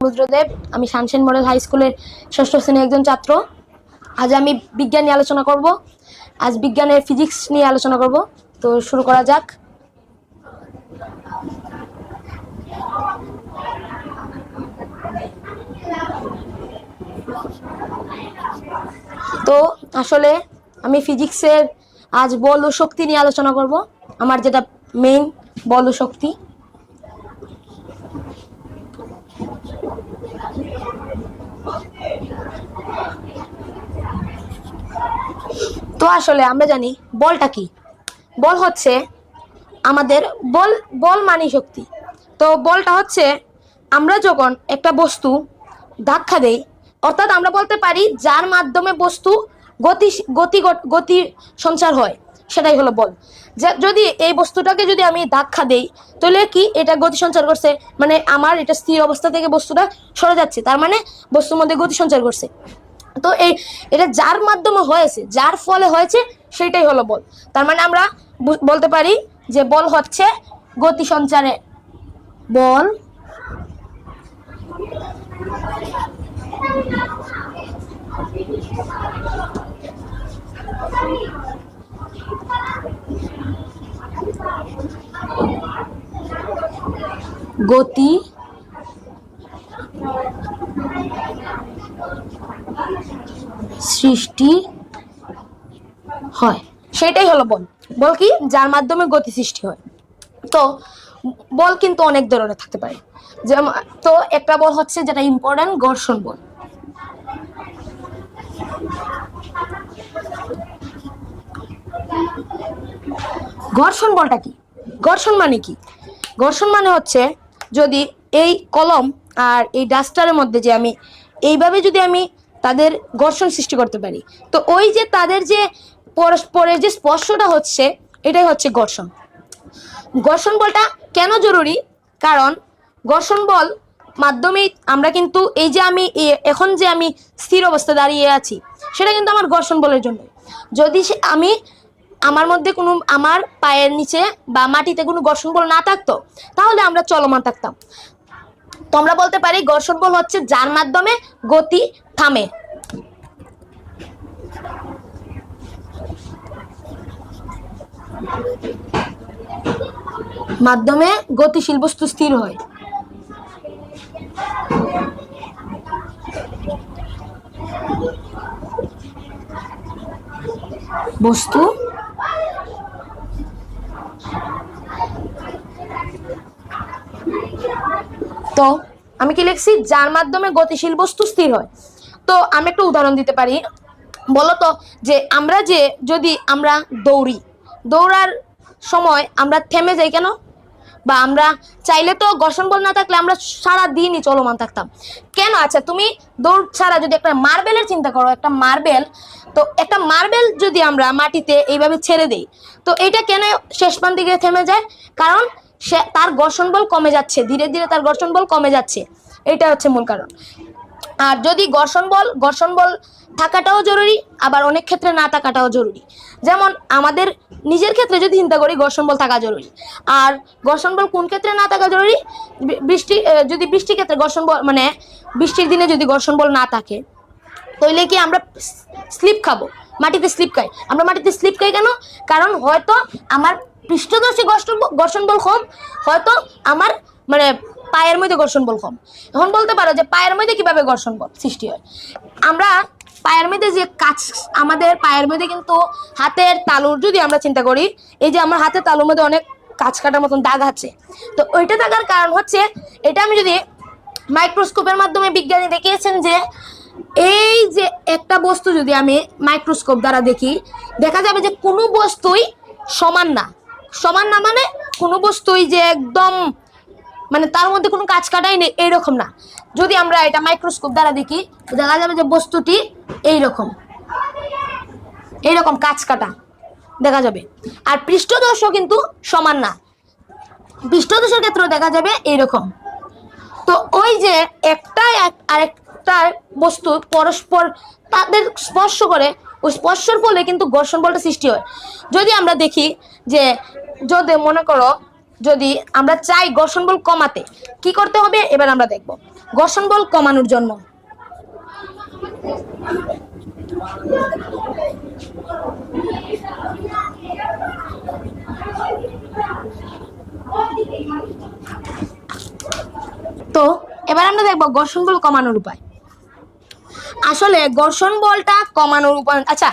রুদ্রদেব। আমি শানসেন model high স্কুলের ষষ্ঠ শ্রেণীর একজন ছাত্র। আজ আমি বিজ্ঞান নিয়ে আলোচনা করব। আজ বিজ্ঞানের ফিজিক্স নিয়ে আলোচনা করব। তো শুরু করা যাক। তো আসলে আমি ফিজিক্সের আজ বল ও শক্তি নিয়ে আলোচনা করব। আমার যেটা মেইন বল ও শক্তি। তো আসলে আমরা জানি বলটা কি। বল হচ্ছে আমাদের বল মানে শক্তি। তো বলটা হচ্ছে আমরা যখন একটা বস্তু ধাক্কা দেই, অর্থাৎ আমরা বলতে পারি যার মাধ্যমে বস্তু গতি গতি গতি সঞ্চার হয়, সেটাই হলো বল। যদি এই বস্তুটাকে যদি আমি ধাক্কা দেই, তাহলে কি এটা গতি সঞ্চার করছে, মানে আমার এটা স্থির অবস্থা থেকে বস্তুটা সরে যাচ্ছে, তার মানে বস্তুর মধ্যে গতি সঞ্চার করছে। তো এটা যার মাধ্যমে হয়েছে, যার ফলে হয়েছে, সেটাই হলো বল। তার মানে আমরা বলতে পারি যে বল হচ্ছে গতি সঞ্চারে বল গতি সৃষ্টি হয়, সেটাই হলো বল। বল কি? যার মাধ্যমে গতি সৃষ্টি হয়। তো বল কিন্তু অনেক ধরনের থাকতে পারে। যেমন তো একটা বল হচ্ছে যেটা ইম্পর্টেন্ট, ঘর্ষণ বল। ঘর্ষণ বলটা কি? ঘর্ষণ মানে কি? ঘর্ষণ মানে হচ্ছে যদি এই কলম আর এই ডাস্টারের মধ্যে যে আমি এইভাবে যদি আমি তাদের ঘর্ষণ সৃষ্টি করতে পারি, তো ওই যে তাদের যে পরস্পরের যে স্পর্শটা হচ্ছে, এটাই হচ্ছে ঘর্ষণ। ঘর্ষণ বলটা কেন জরুরি? কারণ ঘর্ষণ বল মাধ্যমে আমরা কিন্তু এই যে আমি এখন যে আমি স্থির অবস্থায় দাঁড়িয়ে আছি, সেটা কিন্তু আমার ঘর্ষণ বলের জন্য। যদি আমি আমার মধ্যে কোনো আমার পায়ের নিচে বা মাটিতে কোনো ঘর্ষণ বল না থাকতো, তাহলে আমরা চলমান থাকতাম। তো আমরা বলতে পারি ঘর্ষণ বল হচ্ছে যার মাধ্যমে গতি থামে। মাধ্যমে গতিশীল বস্তু স্থির হয়। বস্তু তো আমি কি লিখছি? যার মাধ্যমে গতিশীল বস্তু স্থির হয়। তো আমি একটা উদাহরণ দিতে পারি। বলতো যে আমরা যদি আমরা দৌড়ার সময় আমরা থেমে যাই কেন? বা আমরা চাইলে তো ঘর্ষণ বল না থাকলে আমরা সারা দিনই চলমান থাকতাম কেন? আচ্ছা, তুমি দৌড় ছাড়া যদি একটা মার্বেলের চিন্তা করো, একটা মার্বেল যদি আমরা মাটিতে এইভাবে ছেড়ে দেই, তো এটা কেন শেষ প্রান্তে গিয়ে থেমে যায়? কারণ তার ঘর্ষণ বল কমে যাচ্ছে, ধীরে ধীরে তার ঘর্ষণ বল কমে যাচ্ছে। এটা হচ্ছে মূল কারণ। আর যদি ঘর্ষণ বল থাকাটাও জরুরি, আবার অনেক ক্ষেত্রে না থাকাটাও জরুরি। যেমন আমাদের নিজের ক্ষেত্রে যদি চিন্তা করি, ঘর্ষণ বল থাকা জরুরি। আর ঘর্ষণ বল কোন ক্ষেত্রে না থাকা জরুরি? যদি বৃষ্টির ক্ষেত্রে ঘর্ষণ বল, মানে বৃষ্টির দিনে যদি ঘর্ষণ বল না থাকে, তাহলে কি আমরা স্লিপ খাবো, মাটিতে স্লিপ খাই। আমরা মাটিতে স্লিপ খাই কেন? কারণ হয়তো আমার পৃষ্ঠদর্শী ঘর্ষণ বল কম, হয়তো আমার মানে পায়ের মধ্যে ঘর্ষণ বল কম। এখন বলতে পারো যে পায়ের মধ্যে কিভাবে ঘর্ষণ বল সৃষ্টি হয়? আমরা পায়ের মধ্যে যে আমাদের পায়ের মধ্যে কিন্তু হাতের তালুর যদি আমরা চিন্তা করি, এই যে আমার হাতের তালুর মধ্যে অনেক কাঁচ কাটার মতন দাগ আছে। তো ওইটা থাকার কারণ হচ্ছে, এটা আমি যদি মাইক্রোস্কোপের মাধ্যমে বিজ্ঞানী দেখিয়েছেন যে এই যে একটা বস্তু যদি আমি মাইক্রোস্কোপ দ্বারা দেখি, দেখা যাবে যে কোনো বস্তুই সমান না। মানে কোনো বস্তুই যে একদম মানে তার মধ্যে কোনো কাজ কাটাই নেই, এইরকম না। যদি আমরা এটা মাইক্রোস্কোপ দ্বারা দেখি, দেখা যাবে যে বস্তুটি এইরকম কাজ কাটা দেখা যাবে। আর পৃষ্ঠদর্শ কিন্তু সমান না, পৃষ্ঠদর্শের ক্ষেত্রেও দেখা যাবে এইরকম। তো ওই যে আরেকটা বস্তু পরস্পর তাদের স্পর্শ করে, ওই স্পর্শের ফলে কিন্তু ঘর্ষণ বলটা সৃষ্টি হয়। যদি আমরা দেখি যে মনে করো যদি আমরা চাই ঘর্ষণ বল কমাতে, কি করতে হবে এবার আমরা দেখব। ঘর্ষণ বল কমানোর জন্য। তো এবার আমরা দেখবো ঘর্ষণ বল কমানোর উপায়। আসলে ঘর্ষণ বলটা কমানোর উপায়, আচ্ছা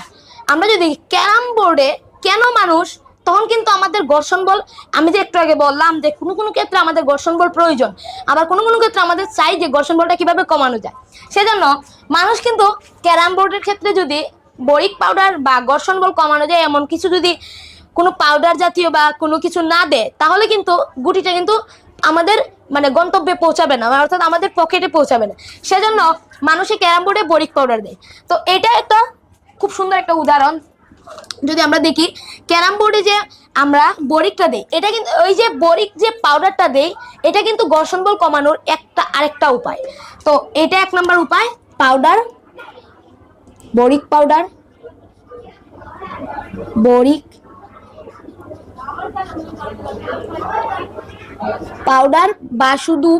আমরা যদি ক্যারাম বোর্ডে কেন মানুষ, তখন কিন্তু আমাদের ঘর্ষণ বল, আমি যে একটু আগে বললাম যে কোনো কোনো ক্ষেত্রে আমাদের ঘর্ষণ বল প্রয়োজন, আবার কোনো কোনো ক্ষেত্রে আমাদের চাই যে ঘর্ষণ বলটা কিভাবে কমানো যায়। সেজন্য মানুষ কিন্তু ক্যারাম বোর্ডের ক্ষেত্রে যদি বরিক পাউডার বা ঘর্ষণ বল কমানো যায় এমন কিছু যদি কোনো পাউডার জাতীয় বা কোনো কিছু না দেয়, তাহলে কিন্তু গুটিটা কিন্তু আমাদের মানে গন্তব্যে পৌঁছাবে না, অর্থাৎ আমাদের পকেটে পৌঁছাবে না। সেজন্য মানুষে ক্যারাম বোর্ডে বরিক পাউডার দেয়। তো এটা একটা খুব সুন্দর একটা উদাহরণ। যদি আমরা দেখি ক্যারাম বোর্ডে যে আমরা বরিকটা দেই, এটা কিন্তু ওই যে বরিক যে পাউডারটা দেই, এটা কিন্তু ঘর্ষণ বল কমানোর আরেকটা উপায়। তো এটা 1 নম্বর উপায়, powder, boric powder, boric powder বা শুধু